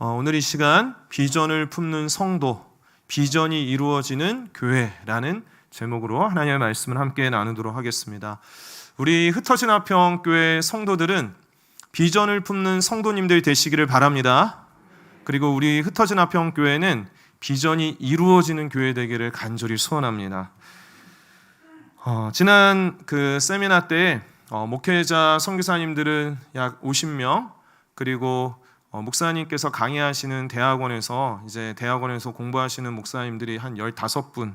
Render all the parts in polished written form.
오늘 이 시간 비전을 품는 성도, 비전이 이루어지는 교회라는 제목으로 하나님의 말씀을 함께 나누도록 하겠습니다. 우리 흩어진 화평교회 성도들은 비전을 품는 성도님들 되시기를 바랍니다. 그리고 우리 흩어진 화평교회는 비전이 이루어지는 교회 되기를 간절히 소원합니다. 지난 그 세미나 때 목회자 선교사님들은 약 50명, 그리고 목사님께서 강의하시는 대학원에서 공부하시는 목사님들이 한 15분,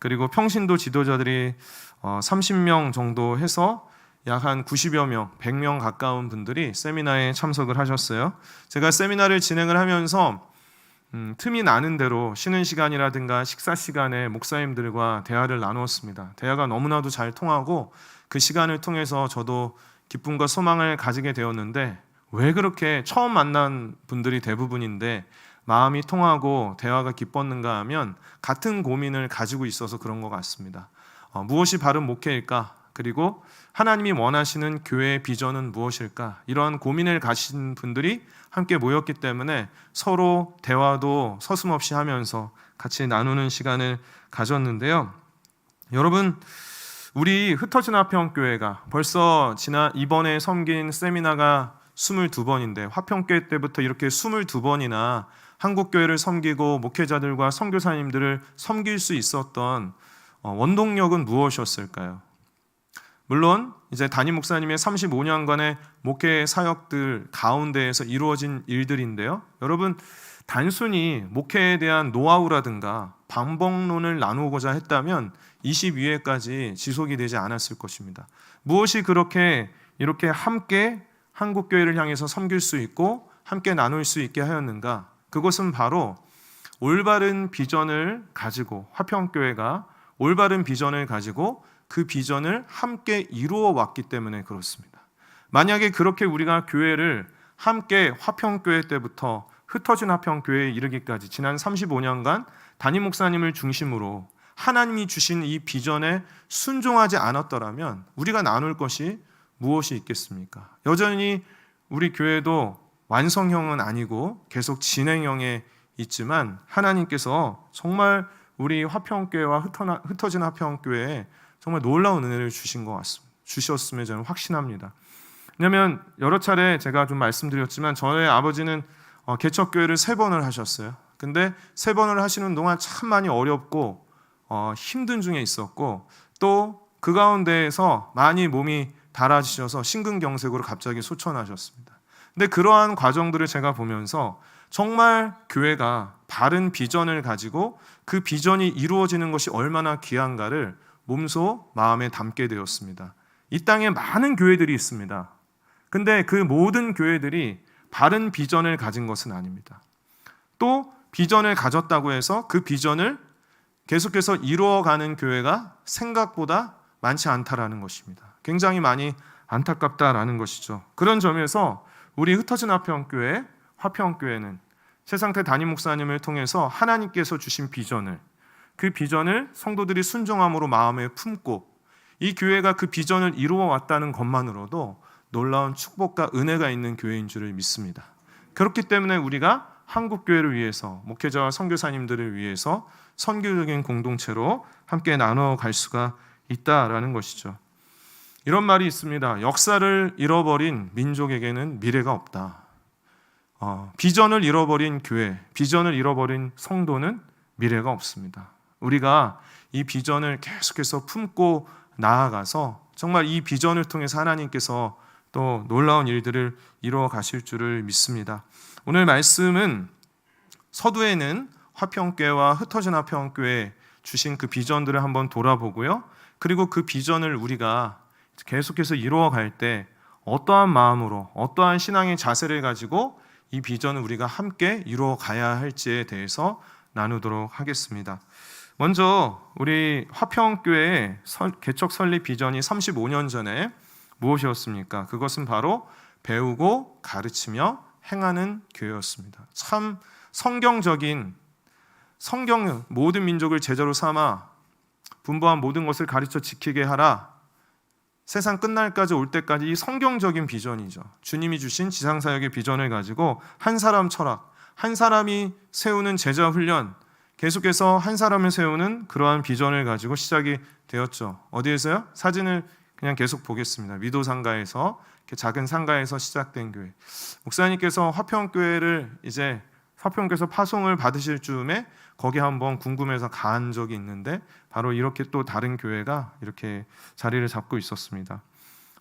그리고 평신도 지도자들이 30명 정도 해서 약 한 90여 명, 100명 가까운 분들이 세미나에 참석을 하셨어요. 제가 세미나를 진행을 하면서 틈이 나는 대로 쉬는 시간이라든가 식사 시간에 목사님들과 대화를 나누었습니다. 대화가 너무나도 잘 통하고 그 시간을 통해서 저도 기쁨과 소망을 가지게 되었는데, 왜 그렇게 처음 만난 분들이 대부분인데 마음이 통하고 대화가 기뻤는가 하면 같은 고민을 가지고 있어서 그런 것 같습니다. 무엇이 바른 목회일까? 그리고 하나님이 원하시는 교회의 비전은 무엇일까? 이러한 고민을 가진 분들이 함께 모였기 때문에 서로 대화도 서슴없이 하면서 같이 나누는 시간을 가졌는데요. 여러분, 우리 흩어진 화평교회가 벌써 이번에 섬긴 세미나가 22번인데 화평교회 때부터 이렇게 22번이나 한국교회를 섬기고 목회자들과 선교사님들을 섬길 수 있었던 원동력은 무엇이었을까요? 물론 이제 담임 목사님의 35년간의 목회 사역들 가운데에서 이루어진 일들인데요. 여러분, 단순히 목회에 대한 노하우라든가 방법론을 나누고자 했다면 22회까지 지속이 되지 않았을 것입니다. 무엇이 이렇게 함께 한국교회를 향해서 섬길 수 있고 함께 나눌 수 있게 하였는가? 그것은 바로 올바른 비전을 가지고, 화평교회가 올바른 비전을 가지고 그 비전을 함께 이루어 왔기 때문에 그렇습니다. 만약에 그렇게 우리가 교회를 함께 화평교회 때부터 흩어진 화평교회에 이르기까지 지난 35년간 담임 목사님을 중심으로 하나님이 주신 이 비전에 순종하지 않았더라면 우리가 나눌 것이 무엇이 있겠습니까? 여전히 우리 교회도 완성형은 아니고 계속 진행형에 있지만 하나님께서 정말 우리 화평교회와 흩어진 화평교회에 정말 놀라운 은혜를 주셨음에 저는 확신합니다. 왜냐하면 여러 차례 제가 좀 말씀드렸지만 저의 아버지는 개척교회를 3번을 하셨어요. 근데 3번을 하시는 동안 참 많이 어렵고 힘든 중에 있었고, 또 그 가운데에서 많이 몸이 달아지셔서 심근경색으로 갑자기 소천하셨습니다. 근데 그러한 과정들을 제가 보면서 정말 교회가 바른 비전을 가지고 그 비전이 이루어지는 것이 얼마나 귀한가를 몸소 마음에 담게 되었습니다. 이 땅에 많은 교회들이 있습니다. 근데 그 모든 교회들이 바른 비전을 가진 것은 아닙니다. 또 비전을 가졌다고 해서 그 비전을 계속해서 이루어가는 교회가 생각보다 많지 않다라는 것입니다. 굉장히 많이 안타깝다라는 것이죠. 그런 점에서 우리 흩어진 화평교회, 화평교회는 최상태 담임 목사님을 통해서 하나님께서 주신 비전을, 그 비전을 성도들이 순종함으로 마음에 품고 이 교회가 그 비전을 이루어 왔다는 것만으로도 놀라운 축복과 은혜가 있는 교회인 줄을 믿습니다. 그렇기 때문에 우리가 한국교회를 위해서, 목회자와 선교사님들을 위해서 선교적인 공동체로 함께 나눠갈 수가 있다라는 것이죠. 이런 말이 있습니다. 역사를 잃어버린 민족에게는 미래가 없다. 비전을 잃어버린 교회, 비전을 잃어버린 성도는 미래가 없습니다. 우리가 이 비전을 계속해서 품고 나아가서 정말 이 비전을 통해서 하나님께서 또 놀라운 일들을 이루어 가실 줄을 믿습니다. 오늘 말씀은 서두에는 화평교회와 흩어진 화평교회 주신 그 비전들을 한번 돌아보고요. 그리고 그 비전을 우리가 계속해서 이루어갈 때 어떠한 마음으로, 어떠한 신앙의 자세를 가지고 이 비전을 우리가 함께 이루어가야 할지에 대해서 나누도록 하겠습니다. 먼저 우리 화평교회의 개척 설립 비전이 35년 전에 무엇이었습니까? 그것은 바로 배우고 가르치며 행하는 교회였습니다. 참 성경적인, 성경 모든 민족을 제자로 삼아 분부한 모든 것을 가르쳐 지키게 하라. 세상 끝날까지 올 때까지 이 성경적인 비전이죠. 주님이 주신 지상사역의 비전을 가지고 한 사람 철학, 한 사람이 세우는 제자 훈련, 계속해서 한 사람을 세우는 그러한 비전을 가지고 시작이 되었죠. 어디에서요? 사진을 그냥 계속 보겠습니다. 위도 상가에서, 이렇게 작은 상가에서 시작된 교회. 목사님께서 화평교회에서 파송을 받으실 즈음에 거기 한번 궁금해서 간 적이 있는데, 바로 이렇게 또 다른 교회가 이렇게 자리를 잡고 있었습니다.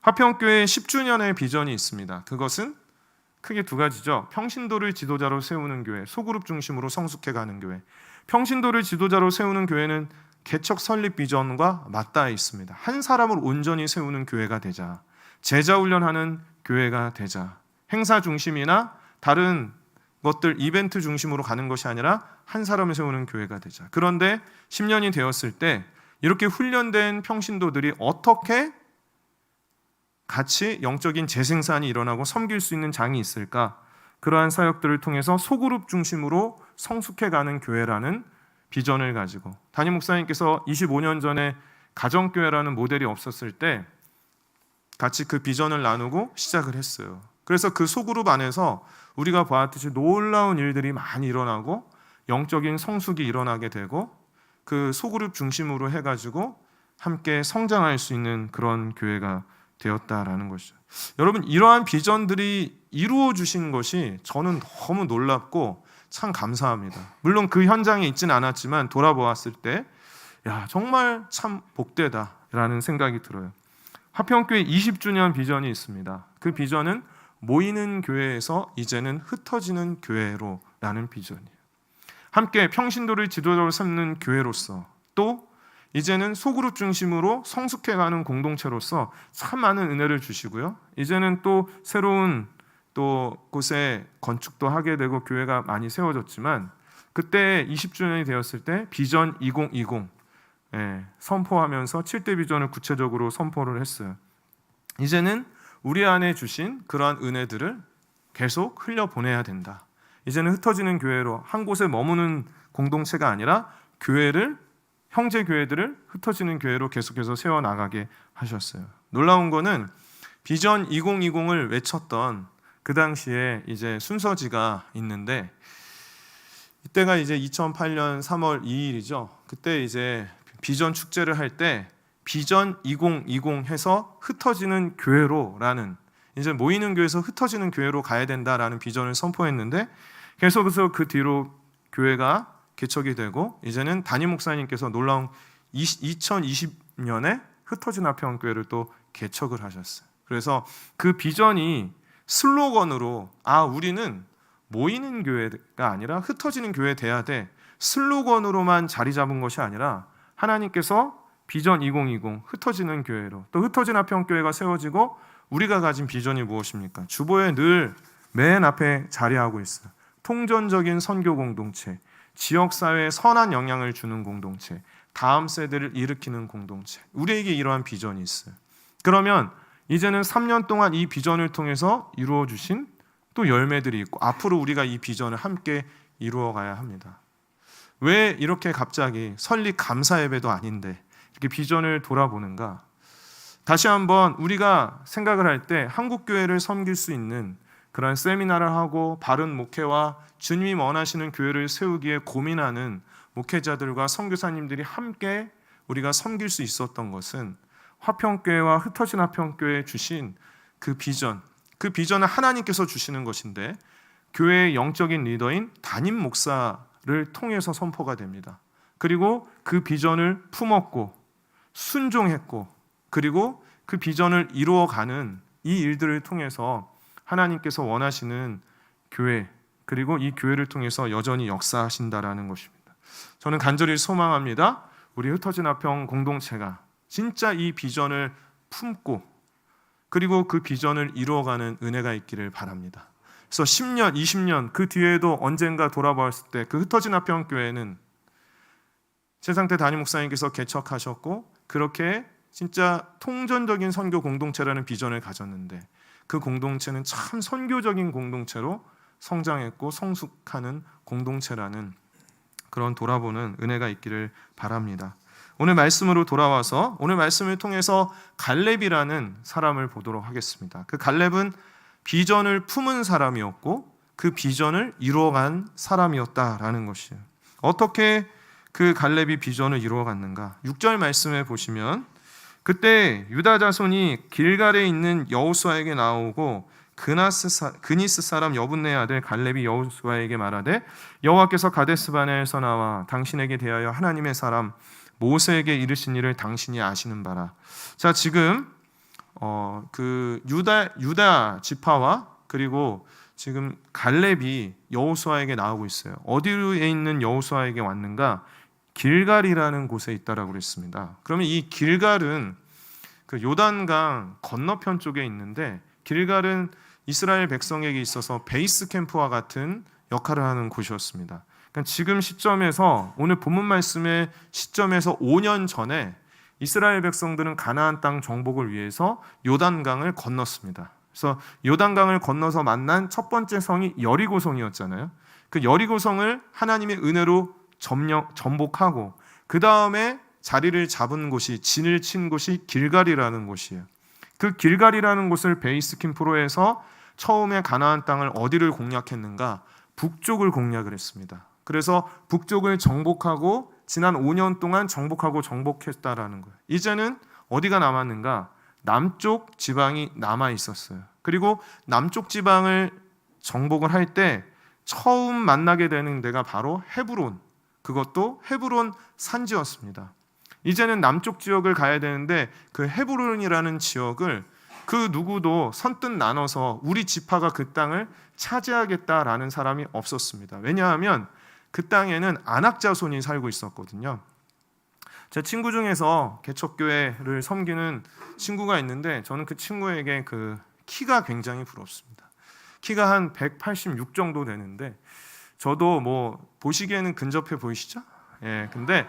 화평교회 10주년의 비전이 있습니다. 그것은 크게 두 가지죠. 평신도를 지도자로 세우는 교회, 소그룹 중심으로 성숙해가는 교회. 평신도를 지도자로 세우는 교회는 개척 설립 비전과 맞닿아 있습니다. 한 사람을 온전히 세우는 교회가 되자, 제자 훈련하는 교회가 되자, 행사 중심이나 다른 것들 이벤트 중심으로 가는 것이 아니라 한 사람을 세우는 교회가 되자. 그런데 10년이 되었을 때 이렇게 훈련된 평신도들이 어떻게 같이 영적인 재생산이 일어나고 섬길 수 있는 장이 있을까? 그러한 사역들을 통해서 소그룹 중심으로 성숙해가는 교회라는 비전을 가지고, 담임 목사님께서 25년 전에 가정교회라는 모델이 없었을 때 같이 그 비전을 나누고 시작을 했어요. 그래서 그 소그룹 안에서 우리가 보았듯이 놀라운 일들이 많이 일어나고 영적인 성숙이 일어나게 되고, 그 소그룹 중심으로 해가지고 함께 성장할 수 있는 그런 교회가 되었다라는 것이죠. 여러분, 이러한 비전들이 이루어 주신 것이 저는 너무 놀랍고 참 감사합니다. 물론 그 현장에 있지는 않았지만 돌아보았을 때 정말 참 복되다라는 생각이 들어요. 화평교회 20주년 비전이 있습니다. 그 비전은 모이는 교회에서 이제는 흩어지는 교회로라는 비전이에요. 함께 평신도를 지도자로 삼는 교회로서, 또 이제는 소그룹 중심으로 성숙해가는 공동체로서 참 많은 은혜를 주시고요. 이제는 또 새로운 곳에 건축도 하게 되고 교회가 많이 세워졌지만, 그때 20주년이 되었을 때 비전 2020 선포하면서 7대 비전을 구체적으로 선포를 했어요. 이제는 우리 안에 주신 그러한 은혜들을 계속 흘려보내야 된다. 이제는 흩어지는 교회로, 한 곳에 머무는 공동체가 아니라 형제 교회들을 흩어지는 교회로 계속해서 세워나가게 하셨어요. 놀라운 거는 비전 2020을 외쳤던 그 당시에 이제 순서지가 있는데, 이때가 이제 2008년 3월 2일이죠. 그때 이제 비전 축제를 할 때 비전 2020 해서 흩어지는 교회로라는, 이제 모이는 교회에서 ht어지는 교회로 가야 된다라는 비전을 선포했는데, 계속해서 그 뒤로 교회가 개척이 되고, 이제는 담임 목사님께서 놀라운 2020년에 흩어진 화평교회를 또 개척을 하셨어요. 그래서 그 비전이 슬로건으로 우리는 모이는 교회가 아니라 흩어지는 교회 돼야 돼, 슬로건으로만 자리 잡은 것이 아니라 하나님께서 비전 2020 흩어지는 교회로, 또 흩어진 화평교회가 세워지고, 우리가 가진 비전이 무엇입니까? 주보에 늘 맨 앞에 자리하고 있어요. 통전적인 선교 공동체, 지역사회에 선한 영향을 주는 공동체, 다음 세대를 일으키는 공동체. 우리에게 이러한 비전이 있어요. 그러면 이제는 3년 동안 이 비전을 통해서 이루어 주신 또 열매들이 있고, 앞으로 우리가 이 비전을 함께 이루어 가야 합니다. 왜 이렇게 갑자기 설립 감사 예배도 아닌데 이렇게 비전을 돌아보는가? 다시 한번 우리가 생각을 할 때 한국교회를 섬길 수 있는 그런 세미나를 하고 바른 목회와 주님이 원하시는 교회를 세우기에 고민하는 목회자들과 선교사님들이 함께 우리가 섬길 수 있었던 것은 화평교회와 흩어진 화평교회에 주신 그 비전은 하나님께서 주시는 것인데, 교회의 영적인 리더인 담임 목사를 통해서 선포가 됩니다. 그리고 그 비전을 품었고 순종했고, 그리고 그 비전을 이루어가는 이 일들을 통해서 하나님께서 원하시는 교회, 그리고 이 교회를 통해서 여전히 역사하신다라는 것입니다. 저는 간절히 소망합니다. 우리 흩어진 화평 공동체가 진짜 이 비전을 품고, 그리고 그 비전을 이루어가는 은혜가 있기를 바랍니다. 그래서 10년, 20년 그 뒤에도 언젠가 돌아보았을 때 그 흩어진 화평교회는 최상태 담임 목사님께서 개척하셨고, 그렇게 진짜 통전적인 선교 공동체라는 비전을 가졌는데, 그 공동체는 참 선교적인 공동체로 성장했고 성숙하는 공동체라는 그런 돌아보는 은혜가 있기를 바랍니다. 오늘 말씀으로 돌아와서 오늘 말씀을 통해서 갈렙이라는 사람을 보도록 하겠습니다. 그 갈렙은 비전을 품은 사람이었고, 그 비전을 이루어간 사람이었다라는 것이에요. 어떻게 그 갈렙이 비전을 이루어갔는가? 6절 말씀에 보시면 그때 유다 자손이 길갈에 있는 여호수아에게 나오고 그니스 사람 여분네의 아들 갈렙이 여호수아에게 말하되 여호와께서 가데스 바네아에서 나와 당신에게 대하여 하나님의 사람 모세에게 이르신 일을 당신이 아시는 바라. 자, 지금 그 유다 지파와 그리고 지금 갈렙이 여호수아에게 나오고 있어요. 어디에 있는 여호수아에게 왔는가? 길갈이라는 곳에 있다라고 그랬습니다. 그러면 이 길갈은 그 요단강 건너편 쪽에 있는데, 길갈은 이스라엘 백성에게 있어서 베이스 캠프와 같은 역할을 하는 곳이었습니다. 그러니까 지금 시점에서, 오늘 본문 말씀의 시점에서 5년 전에 이스라엘 백성들은 가나안 땅 정복을 위해서 요단강을 건넜습니다. 그래서 요단강을 건너서 만난 첫 번째 성이 여리고성이었잖아요. 그 여리고성을 하나님의 은혜로 전복하고 그 다음에 자리를 잡은 곳이, 진을 친 곳이 길갈이라는 곳이에요. 그 길갈이라는 곳을 베이스 캠프로 해서 처음에 가나안 땅을 어디를 공략했는가? 북쪽을 공략을 했습니다. 그래서 북쪽을 정복하고 지난 5년 동안 정복했다라는 거예요. 이제는 어디가 남았는가? 남쪽 지방이 남아 있었어요. 그리고 남쪽 지방을 정복을 할 때 처음 만나게 되는 데가 바로 헤브론, 그것도 헤브론 산지였습니다. 이제는 남쪽 지역을 가야 되는데 그 헤브론이라는 지역을 그 누구도 선뜻 나눠서 우리 지파가 그 땅을 차지하겠다라는 사람이 없었습니다. 왜냐하면 그 땅에는 아낙 자손이 살고 있었거든요. 제 친구 중에서 개척교회를 섬기는 친구가 있는데 저는 그 친구에게 그 키가 굉장히 부럽습니다. 키가 한 186 정도 되는데 저도 뭐 보시기에는 근접해 보이시죠? 예, 근데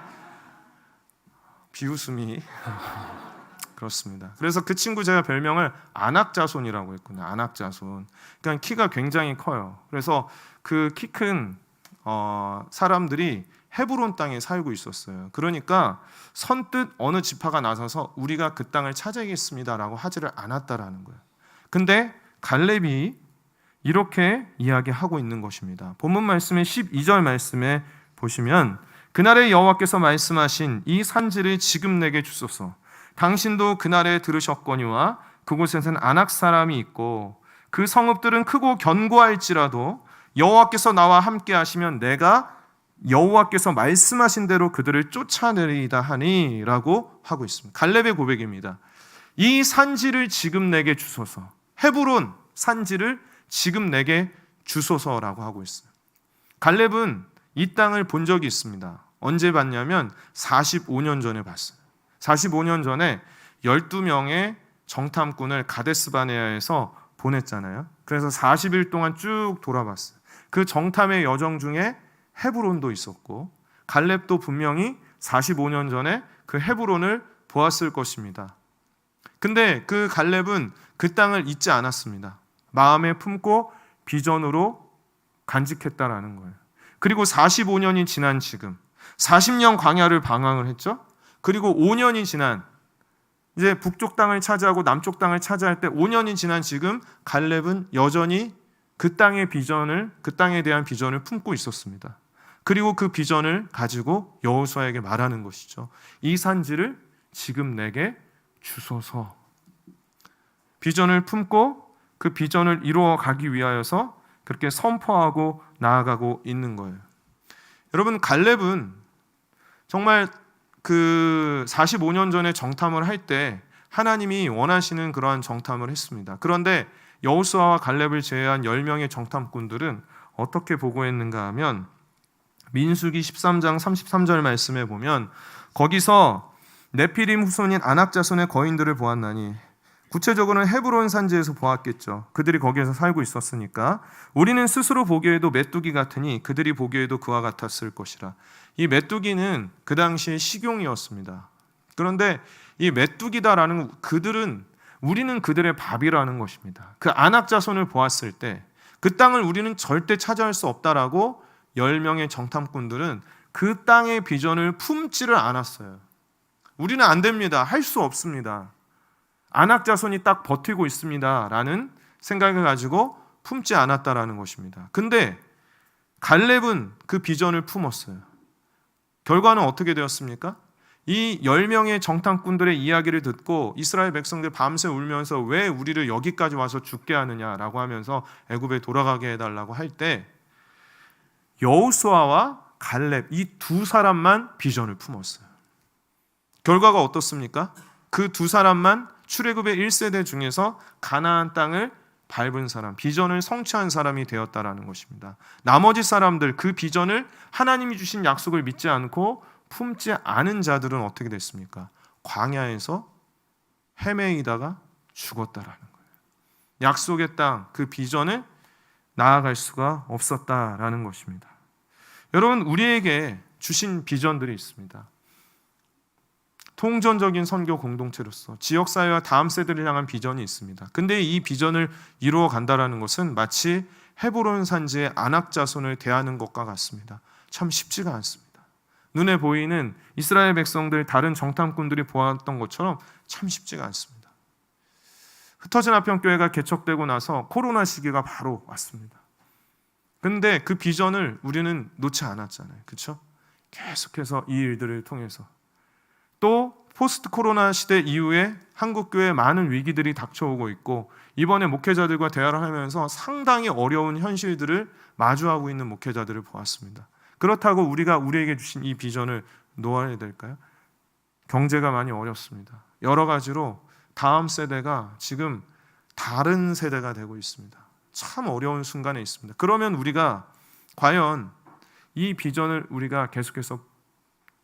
비웃음이 그렇습니다. 그래서 그 친구 제가 별명을 아낙자손이라고 했거든요. 아낙자손. 그러니까 키가 굉장히 커요. 그래서 그 키 큰 사람들이 헤브론 땅에 살고 있었어요. 그러니까 선뜻 어느 지파가 나서서 우리가 그 땅을 차지하겠습니다라고 하지를 않았다라는 거예요. 근데 갈렙이 이렇게 이야기하고 있는 것입니다. 본문 말씀의 12절 말씀에 보시면 그날에 여호와께서 말씀하신 이 산지를 지금 내게 주소서. 당신도 그날에 들으셨거니와 그곳에는 아낙 사람이 있고 그 성읍들은 크고 견고할지라도 여호와께서 나와 함께 하시면 내가 여호와께서 말씀하신 대로 그들을 쫓아내리다 하니라고 하고 있습니다. 갈렙의 고백입니다. 이 산지를 지금 내게 주소서. 헤브론 산지를 지금 내게 주소서라고 하고 있어요. 갈렙은 이 땅을 본 적이 있습니다. 언제 봤냐면 45년 전에 봤어요. 45년 전에 12명의 정탐꾼을 가데스 바네아에서 보냈잖아요. 그래서 40일 동안 쭉 돌아봤어요. 그 정탐의 여정 중에 헤브론도 있었고 갈렙도 분명히 45년 전에 그 헤브론을 보았을 것입니다. 근데 그 갈렙은 그 땅을 잊지 않았습니다. 마음에 품고 비전으로 간직했다라는 거예요. 그리고 45년이 지난 지금 40년 광야를 방황을 했죠. 그리고 5년이 지난 이제 북쪽 땅을 차지하고 남쪽 땅을 차지할 때 5년이 지난 지금 갈렙은 여전히 그 땅의 비전을, 그 땅에 대한 비전을 품고 있었습니다. 그리고 그 비전을 가지고 여호수아에게 말하는 것이죠. 이 산지를 지금 내게 주소서. 비전을 품고 그 비전을 이루어 가기 위하여서 그렇게 선포하고 나아가고 있는 거예요. 여러분, 갈렙은 정말 그 45년 전에 정탐을 할 때 하나님이 원하시는 그러한 정탐을 했습니다. 그런데 여호수아와 갈렙을 제외한 10명의 정탐꾼들은 어떻게 보고했는가 하면 민수기 13장 33절 말씀에 보면 거기서 네피림 후손인 아낙 자손의 거인들을 보았나니, 구체적으로는 헤브론 산지에서 보았겠죠. 그들이 거기에서 살고 있었으니까 우리는 스스로 보기에도 메뚜기 같으니 그들이 보기에도 그와 같았을 것이라. 이 메뚜기는 그 당시에 식용이었습니다. 그런데 이 메뚜기다라는 그들은, 우리는 그들의 밥이라는 것입니다. 그 아낙 자손을 보았을 때 그 땅을 우리는 절대 차지할 수 없다라고 10명의 정탐꾼들은 그 땅의 비전을 품지를 않았어요. 우리는 안 됩니다. 할 수 없습니다. 아낙 자손이 딱 버티고 있습니다 라는 생각을 가지고 품지 않았다라는 것입니다. 근데 갈렙은 그 비전을 품었어요. 결과는 어떻게 되었습니까? 이 10명의 정탐꾼들의 이야기를 듣고 이스라엘 백성들 밤새 울면서 왜 우리를 여기까지 와서 죽게 하느냐라고 하면서 애굽에 돌아가게 해달라고 할 때 여호수아와 갈렙 이 두 사람만 비전을 품었어요. 결과가 어떻습니까? 그 두 사람만 출애굽의 1세대 중에서 가나안 땅을 밟은 사람, 비전을 성취한 사람이 되었다라는 것입니다. 나머지 사람들 그 비전을 하나님이 주신 약속을 믿지 않고 품지 않은 자들은 어떻게 됐습니까? 광야에서 헤매이다가 죽었다라는 거예요. 약속의 땅, 그 비전을 나아갈 수가 없었다라는 것입니다. 여러분, 우리에게 주신 비전들이 있습니다. 통전적인 선교 공동체로서 지역사회와 다음 세대를 향한 비전이 있습니다. 근데 이 비전을 이루어 간다는 것은 마치 헤브론 산지의 아낙 자손을 대하는 것과 같습니다. 참 쉽지가 않습니다. 눈에 보이는 이스라엘 백성들 다른 정탐꾼들이 보았던 것처럼 참 쉽지가 않습니다. 흩어진 화평교회가 개척되고 나서 코로나 시기가 바로 왔습니다. 근데 그 비전을 우리는 놓지 않았잖아요. 그렇죠? 계속해서 이 일들을 통해서 또 포스트 코로나 시대 이후에 한국교회에 많은 위기들이 닥쳐오고 있고 이번에 목회자들과 대화를 하면서 상당히 어려운 현실들을 마주하고 있는 목회자들을 보았습니다. 그렇다고 우리가 우리에게 주신 이 비전을 놓아야 될까요? 경제가 많이 어렵습니다. 여러 가지로 다음 세대가 지금 다른 세대가 되고 있습니다. 참 어려운 순간에 있습니다. 그러면 우리가 과연 이 비전을 우리가 계속해서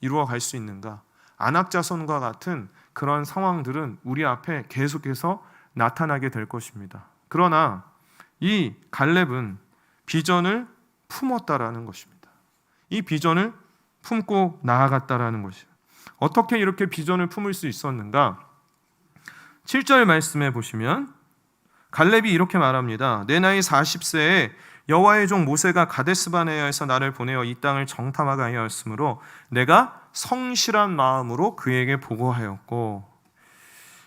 이루어 갈 수 있는가? 안악자손과 같은 그런 상황들은 우리 앞에 계속해서 나타나게 될 것입니다. 그러나 이 갈렙은 비전을 품었다라는 것입니다. 이 비전을 품고 나아갔다라는 것이에요. 어떻게 이렇게 비전을 품을 수 있었는가? 7절 말씀해 보시면 갈렙이 이렇게 말합니다. 내 나이 40세에 여호와의 종 모세가 가데스바네아에서 나를 보내어 이 땅을 정탐하게 하였으므로 내가 성실한 마음으로 그에게 보고하였고,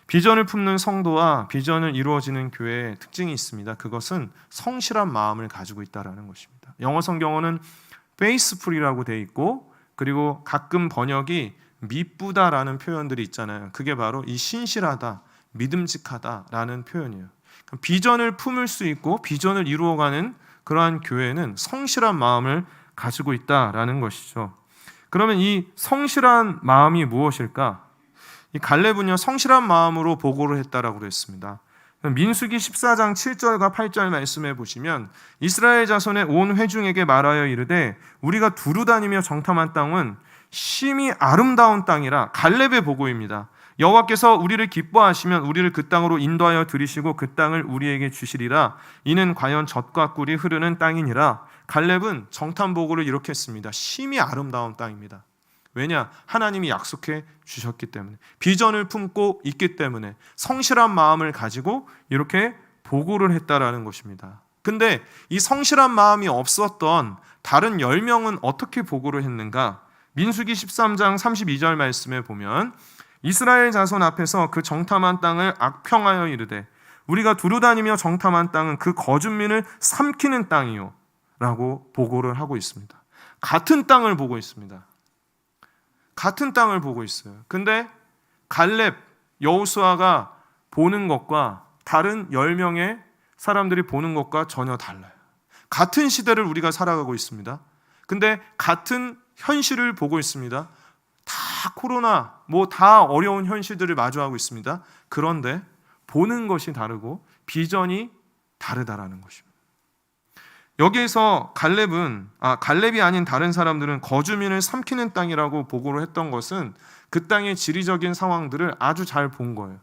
비전을 품는 성도와 비전을 이루어지는 교회의 특징이 있습니다. 그것은 성실한 마음을 가지고 있다는 것입니다. 영어 성경어는 faithful이라고 되어 있고 그리고 가끔 번역이 미쁘다라는 표현들이 있잖아요. 그게 바로 이 신실하다, 믿음직하다라는 표현이에요. 비전을 품을 수 있고 비전을 이루어가는 그러한 교회는 성실한 마음을 가지고 있다라는 것이죠. 그러면 이 성실한 마음이 무엇일까? 이 갈렙은요 성실한 마음으로 보고를 했다라고 그랬습니다. 민수기 14장 7절과 8절 말씀해 보시면 이스라엘 자손의 온 회중에게 말하여 이르되 우리가 두루 다니며 정탐한 땅은 심히 아름다운 땅이라. 갈렙의 보고입니다. 여호와께서 우리를 기뻐하시면 우리를 그 땅으로 인도하여 들이시고 그 땅을 우리에게 주시리라. 이는 과연 젖과 꿀이 흐르는 땅이니라. 갈렙은 정탐 보고를 이렇게 했습니다. 심히 아름다운 땅입니다. 왜냐? 하나님이 약속해 주셨기 때문에, 비전을 품고 있기 때문에 성실한 마음을 가지고 이렇게 보고를 했다라는 것입니다. 근데 이 성실한 마음이 없었던 다른 10명은 어떻게 보고를 했는가? 민수기 13장 32절 말씀에 보면 이스라엘 자손 앞에서 그 정탐한 땅을 악평하여 이르되 우리가 두루다니며 정탐한 땅은 그 거주민을 삼키는 땅이요 라고 보고를 하고 있습니다. 같은 땅을 보고 있습니다. 같은 땅을 보고 있어요. 근데 갈렙, 여호수아가 보는 것과 다른 10명의 사람들이 보는 것과 전혀 달라요. 같은 시대를 우리가 살아가고 있습니다. 근데 같은 현실을 보고 있습니다. 다 코로나, 다 어려운 현실들을 마주하고 있습니다. 그런데 보는 것이 다르고 비전이 다르다라는 것입니다. 여기에서 갈렙이 아닌 다른 사람들은 거주민을 삼키는 땅이라고 보고를 했던 것은 그 땅의 지리적인 상황들을 아주 잘 본 거예요.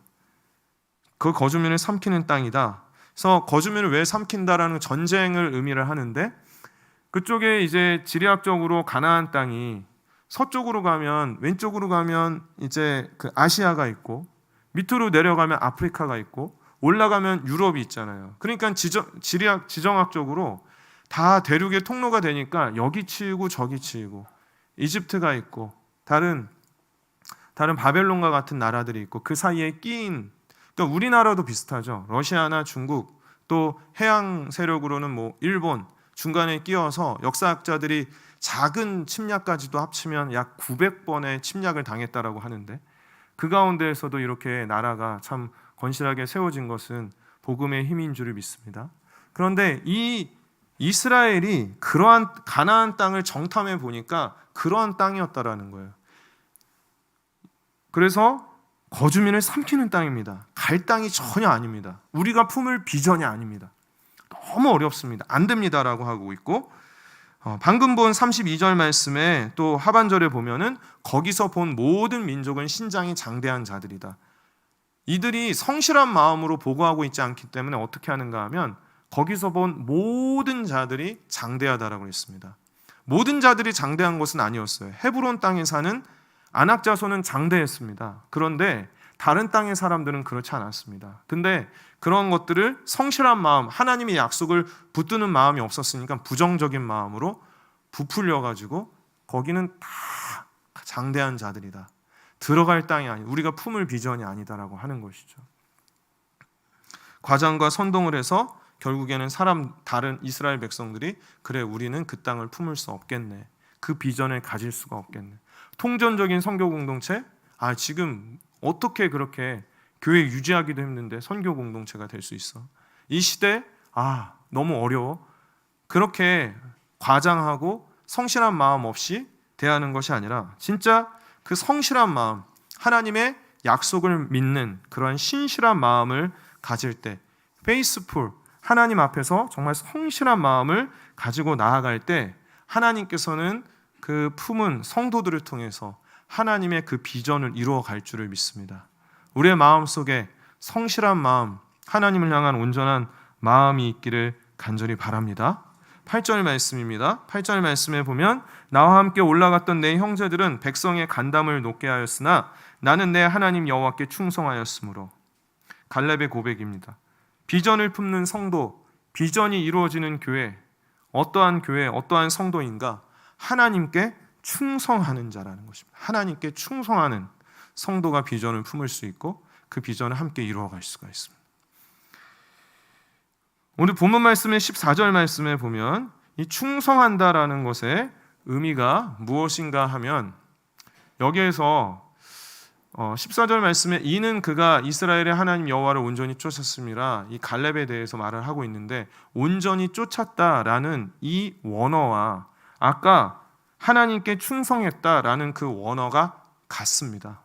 그 거주민을 삼키는 땅이다. 그래서 거주민을 왜 삼킨다라는 전쟁을 의미를 하는데, 그쪽에 이제 지리학적으로 가나안 땅이 서쪽으로 가면, 왼쪽으로 가면 이제 그 아시아가 있고, 밑으로 내려가면 아프리카가 있고, 올라가면 유럽이 있잖아요. 그러니까 지정학적으로 다 대륙의 통로가 되니까 여기 치이고 저기 치이고, 이집트가 있고 다른 바벨론과 같은 나라들이 있고 그 사이에 끼인, 그러니까 우리나라도 비슷하죠. 러시아나 중국, 또 해양 세력으로는 뭐 일본 중간에 끼어서 역사학자들이 작은 침략까지도 합치면 약 900번의 침략을 당했다라고 하는데, 그 가운데에서도 이렇게 나라가 참 건실하게 세워진 것은 복음의 힘인 줄을 믿습니다. 그런데 이 이스라엘이 그러한 가나안 땅을 정탐해 보니까 그러한 땅이었다라는 거예요. 그래서 거주민을 삼키는 땅입니다. 갈 땅이 전혀 아닙니다. 우리가 품을 비전이 아닙니다. 너무 어렵습니다. 안 됩니다라고 하고 있고, 방금 본 32절 말씀에 또 하반절에 보면은 거기서 본 모든 민족은 신장이 장대한 자들이다. 이들이 성실한 마음으로 보고하고 있지 않기 때문에 어떻게 하는가 하면 거기서 본 모든 자들이 장대하다라고 했습니다. 모든 자들이 장대한 것은 아니었어요. 헤브론 땅에 사는 아낙 자손은 장대했습니다. 그런데 다른 땅의 사람들은 그렇지 않았습니다. 근데 그런 것들을 성실한 마음, 하나님의 약속을 붙드는 마음이 없었으니까 부정적인 마음으로 부풀려 가지고 거기는 다 장대한 자들이다. 들어갈 땅이 아니, 우리가 품을 비전이 아니다라고 하는 것이죠. 과장과 선동을 해서 결국에는 다른 이스라엘 백성들이 그래, 우리는 그 땅을 품을 수 없겠네. 그 비전을 가질 수가 없겠네. 통전적인 선교 공동체? 지금 어떻게 그렇게 교회 유지하기도 힘든데 선교 공동체가 될 수 있어? 이 시대 너무 어려워. 그렇게 과장하고 성실한 마음 없이 대하는 것이 아니라 진짜 그 성실한 마음, 하나님의 약속을 믿는 그러한 신실한 마음을 가질 때, 페이스풀, 하나님 앞에서 정말 성실한 마음을 가지고 나아갈 때 하나님께서는 그 품은 성도들을 통해서 하나님의 그 비전을 이루어 갈 줄을 믿습니다. 우리의 마음속에 성실한 마음, 하나님을 향한 온전한 마음이 있기를 간절히 바랍니다. 8절 말씀입니다. 8절 말씀에 보면 나와 함께 올라갔던 내 형제들은 백성의 간담을 높게 하였으나 나는 내 하나님 여호와께 충성하였으므로. 갈렙의 고백입니다. 비전을 품는 성도, 비전이 이루어지는 교회, 어떠한 성도인가? 하나님께 충성하는 자라는 것입니다. 하나님께 충성하는 성도가 비전을 품을 수 있고 그 비전을 함께 이루어갈 수가 있습니다. 오늘 본문 말씀의 14절 말씀에 보면 이 충성한다라는 것의 의미가 무엇인가 하면, 여기에서 14절 말씀에 이는 그가 이스라엘의 하나님 여호와를 온전히 쫓았음이라, 이 갈렙에 대해서 말을 하고 있는데, 온전히 쫓았다라는 이 원어와 아까 하나님께 충성했다라는 그 원어가 같습니다.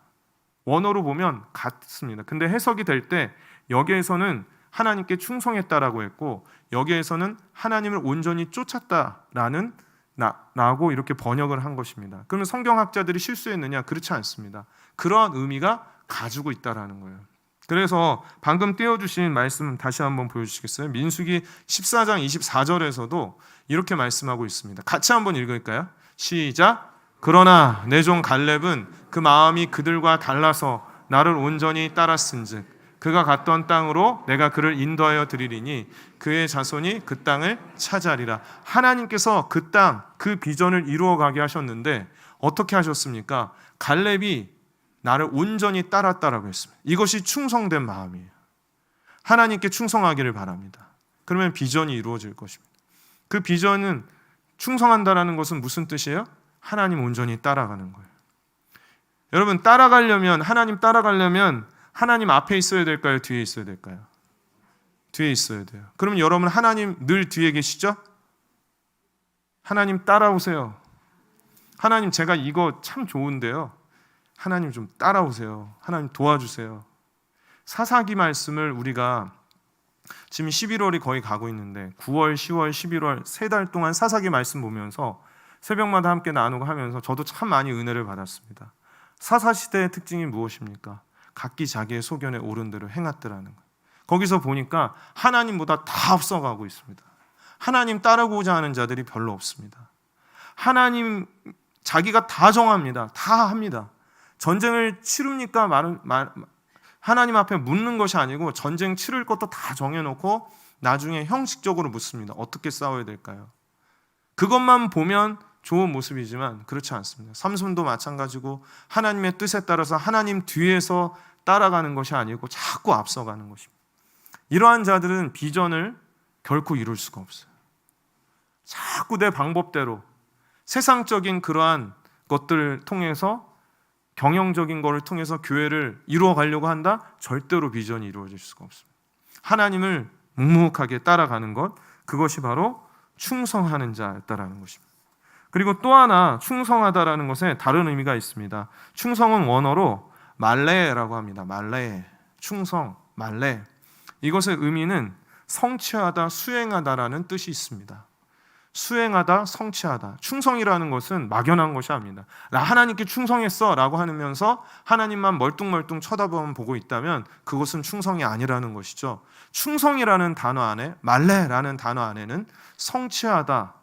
원어로 보면 같습니다. 근데 해석이 될 때 여기에서는 하나님께 충성했다라고 했고, 여기에서는 하나님을 온전히 쫓았다라는 라고 이렇게 번역을 한 것입니다. 그러면 성경학자들이 실수했느냐? 그렇지 않습니다. 그러한 의미가 가지고 있다라는 거예요. 그래서 방금 띄워주신 말씀 다시 한번 보여주시겠어요? 민수기 14장 24절에서도 이렇게 말씀하고 있습니다. 같이 한번 읽을까요? 시작. 그러나 내 종 갈렙은 그 마음이 그들과 달라서 나를 온전히 따랐은즉 그가 갔던 땅으로 내가 그를 인도하여 드리리니 그의 자손이 그 땅을 차지하리라. 하나님께서 그 땅, 그 비전을 이루어가게 하셨는데 어떻게 하셨습니까? 갈렙이 나를 온전히 따랐다라고 했습니다. 이것이 충성된 마음이에요. 하나님께 충성하기를 바랍니다. 그러면 비전이 이루어질 것입니다. 그 비전은, 충성한다라는 것은 무슨 뜻이에요? 하나님 온전히 따라가는 거예요. 여러분, 하나님 따라가려면 하나님 앞에 있어야 될까요? 뒤에 있어야 될까요? 뒤에 있어야 돼요. 그러면 여러분, 하나님 늘 뒤에 계시죠? 하나님 따라오세요. 하나님, 제가 이거 참 좋은데요, 하나님 좀 따라오세요. 하나님 도와주세요. 사사기 말씀을 우리가 지금 11월이 거의 가고 있는데 9월, 10월, 11월 3달 동안 사사기 말씀 보면서 새벽마다 함께 나누고 하면서 저도 참 많이 은혜를 받았습니다. 사사시대의 특징이 무엇입니까? 각기 자기의 소견에 옳은 대로 행하더라는 거예요. 거기서 보니까 하나님보다 다 앞서가고 있습니다. 하나님 따르고자 하는 자들이 별로 없습니다. 하나님 자기가 다 정합니다. 다 합니다. 전쟁을 치릅니까? 하나님 앞에 묻는 것이 아니고 전쟁 치를 것도 다 정해놓고 나중에 형식적으로 묻습니다. 어떻게 싸워야 될까요? 그것만 보면 좋은 모습이지만 그렇지 않습니다. 삼손도 마찬가지고 하나님의 뜻에 따라서 하나님 뒤에서 따라가는 것이 아니고 자꾸 앞서가는 것입니다. 이러한 자들은 비전을 결코 이룰 수가 없어요. 자꾸 내 방법대로 세상적인 그러한 것들을 통해서, 경영적인 것을 통해서 교회를 이루어 가려고 한다? 절대로 비전이 이루어질 수가 없습니다. 하나님을 묵묵하게 따라가는 것, 그것이 바로 충성하는 자였다라는 것입니다. 그리고 또 하나, 충성하다라는 것에 다른 의미가 있습니다. 충성은 원어로 말레라고 합니다. 말레, 충성, 말레. 이것의 의미는 성취하다, 수행하다라는 뜻이 있습니다. 수행하다, 성취하다. 충성이라는 것은 막연한 것이 아닙니다. 나 하나님께 충성했어 라고 하면서 하나님만 멀뚱멀뚱 쳐다보면 보고 있다면 그것은 충성이 아니라는 것이죠. 충성이라는 단어 안에, 말레라는 단어 안에는 성취하다,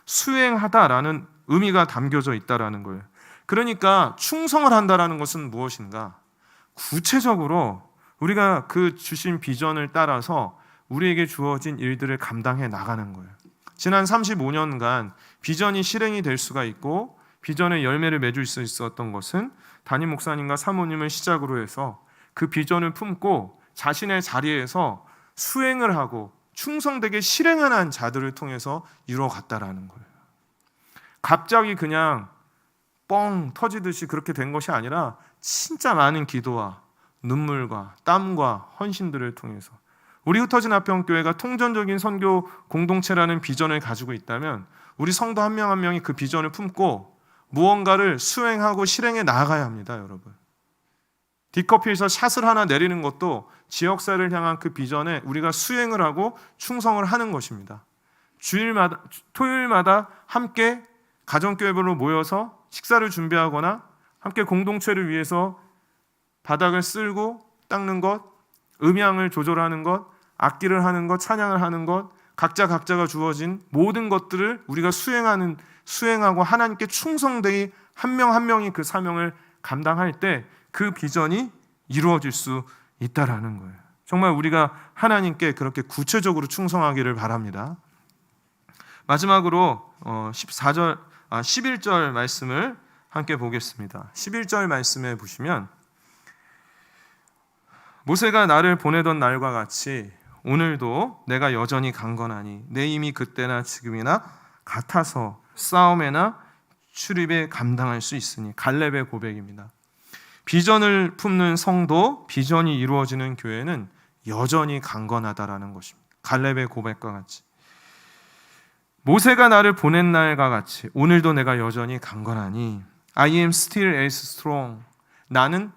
수행하다라는 의미가 담겨져 있다라는 거예요. 그러니까 충성을 한다라는 것은 무엇인가? 구체적으로 우리가 그 주신 비전을 따라서 우리에게 주어진 일들을 감당해 나가는 거예요. 지난 35년간 비전이 실행이 될 수가 있고 비전의 열매를 맺을 수 있었던 것은 담임 목사님과 사모님을 시작으로 해서 그 비전을 품고 자신의 자리에서 수행을 하고 충성되게 실행하는 자들을 통해서 이루어갔다라는 거예요. 갑자기 그냥 뻥 터지듯이 그렇게 된 것이 아니라 진짜 많은 기도와 눈물과 땀과 헌신들을 통해서, 우리 흩어진 화평교회가 통전적인 선교 공동체라는 비전을 가지고 있다면 우리 성도 한 명 한 명이 그 비전을 품고 무언가를 수행하고 실행해 나아가야 합니다. 여러분, 디커피에서 샷을 하나 내리는 것도 지역사를 향한 그 비전에 우리가 수행을 하고 충성을 하는 것입니다. 주일마다, 토요일마다 함께 가정교회별로 모여서 식사를 준비하거나 함께 공동체를 위해서 바닥을 쓸고 닦는 것, 음향을 조절하는 것, 악기를 하는 것, 찬양을 하는 것, 각자가 주어진 모든 것들을 우리가 수행하고 하나님께 충성되이 한 명 한 명이 그 사명을 감당할 때 그 비전이 이루어질 수 있다라는 거예요. 정말 우리가 하나님께 그렇게 구체적으로 충성하기를 바랍니다. 마지막으로 11절 말씀을 함께 보겠습니다. 11절 말씀에 보시면 모세가 나를 보내던 날과 같이 오늘도 내가 여전히 강건하니 내 힘이 그때나 지금이나 같아서 싸움에나 출입에 감당할 수 있으니. 갈렙의 고백입니다. 비전을 품는 성도, 비전이 이루어지는 교회는 여전히 강건하다라는 것입니다. 갈렙의 고백과 같이 모세가 나를 보낸 날과 같이 오늘도 내가 여전히 강건하니 I am still as strong. 나는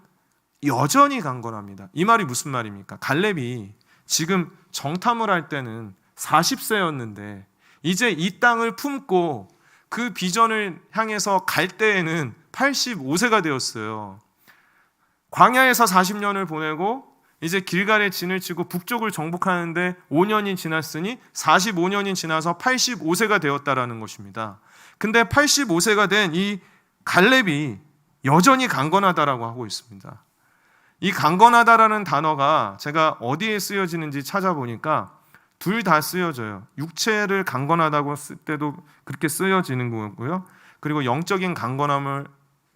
여전히 강건합니다. 이 말이 무슨 말입니까? 갈렙이 지금 정탐을 할 때는 40세였는데 이제 이 땅을 품고 그 비전을 향해서 갈 때에는 85세가 되었어요. 광야에서 40년을 보내고 이제 길갈에 진을 치고 북쪽을 정복하는데 5년이 지났으니 45년이 지나서 85세가 되었다라는 것입니다. 근데 85세가 된 이 갈렙이 여전히 강건하다라고 하고 있습니다. 이 강건하다라는 단어가 제가 어디에 쓰여지는지 찾아보니까 둘 다 쓰여져요. 육체를 강건하다고 쓸 때도 그렇게 쓰여지는 거고요. 그리고 영적인 강건함을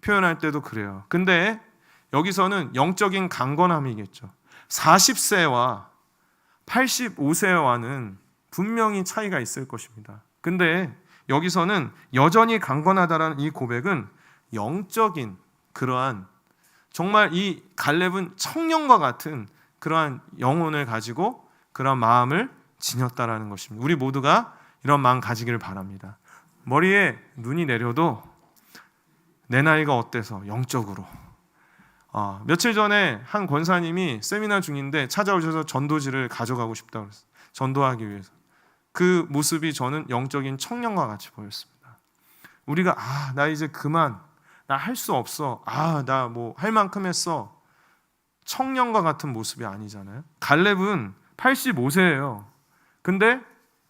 표현할 때도 그래요. 근데 여기서는 영적인 강건함이겠죠. 40세와 85세와는 분명히 차이가 있을 것입니다. 근데 여기서는 여전히 강건하다라는 이 고백은 영적인 그러한, 정말 이 갈렙은 청년과 같은 그러한 영혼을 가지고 그러한 마음을 지녔다라는 것입니다. 우리 모두가 이런 마음 가지기를 바랍니다. 머리에 눈이 내려도 내 나이가 어때서 영적으로. 며칠 전에 한 권사님이 세미나 중인데 찾아오셔서 전도지를 가져가고 싶다고 그랬어요. 전도하기 위해서. 그 모습이 저는 영적인 청년과 같이 보였습니다. 우리가 나 이제 그만, 나 할 수 없어, 나 뭐 할 만큼 했어, 청년과 같은 모습이 아니잖아요. 갈렙은 85세예요. 근데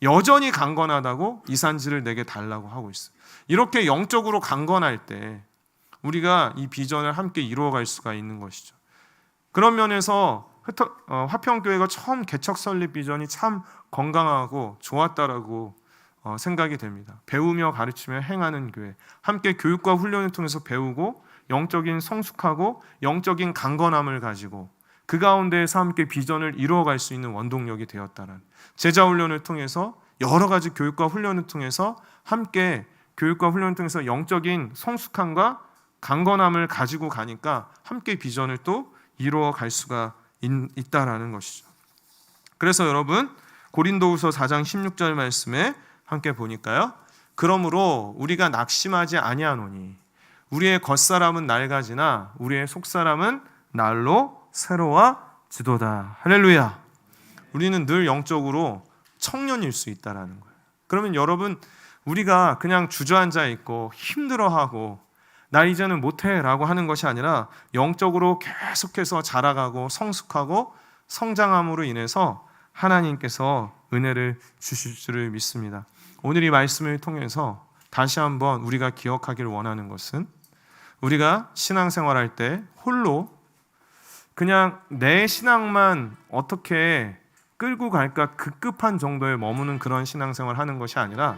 여전히 강건하다고 이 산지를 내게 달라고 하고 있어요. 이렇게 영적으로 강건할 때 우리가 이 비전을 함께 이루어갈 수가 있는 것이죠. 그런 면에서 화평교회가 처음 개척 설립 비전이 참 건강하고 좋았다라고 생각이 됩니다. 배우며 가르치며 행하는 교회, 함께 교육과 훈련을 통해서 배우고 영적인 성숙하고 영적인 강건함을 가지고 그 가운데에서 함께 비전을 이루어갈 수 있는 원동력이 되었다는, 제자 훈련을 통해서 여러 가지 교육과 훈련을 통해서 함께 교육과 훈련을 통해서 영적인 성숙함과 강건함을 가지고 가니까 함께 비전을 또 이루어갈 수가 있다라는 것이죠. 그래서 여러분 고린도후서 4장 16절 말씀에 함께 보니까요, 그러므로 우리가 낙심하지 아니하노니 우리의 겉사람은 낡아지나 우리의 속사람은 날로 새로워지도다. 할렐루야. 우리는 늘 영적으로 청년일 수 있다라는 거예요. 그러면 여러분, 우리가 그냥 주저앉아 있고 힘들어하고 나 이제는 못해 라고 하는 것이 아니라 영적으로 계속해서 자라가고 성숙하고 성장함으로 인해서 하나님께서 은혜를 주실 줄을 믿습니다. 오늘 이 말씀을 통해서 다시 한번 우리가 기억하길 원하는 것은, 우리가 신앙생활할 때 홀로 그냥 내 신앙만 어떻게 끌고 갈까 급급한 정도에 머무는 그런 신앙생활을 하는 것이 아니라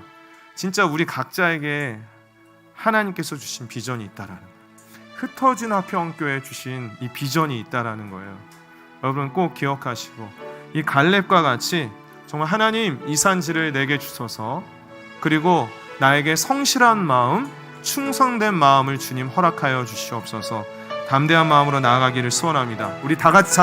진짜 우리 각자에게 하나님께서 주신 비전이 있다라는 거예요. 흩어진 화평교회에 주신 이 비전이 있다라는 거예요. 여러분 꼭 기억하시고, 이 갈렙과 같이 정말 하나님 이 산지를 내게 주소서, 그리고 나에게 성실한 마음, 충성된 마음을 주님 허락하여 주시옵소서, 담대한 마음으로 나아가기를 소원합니다. 우리 다 같이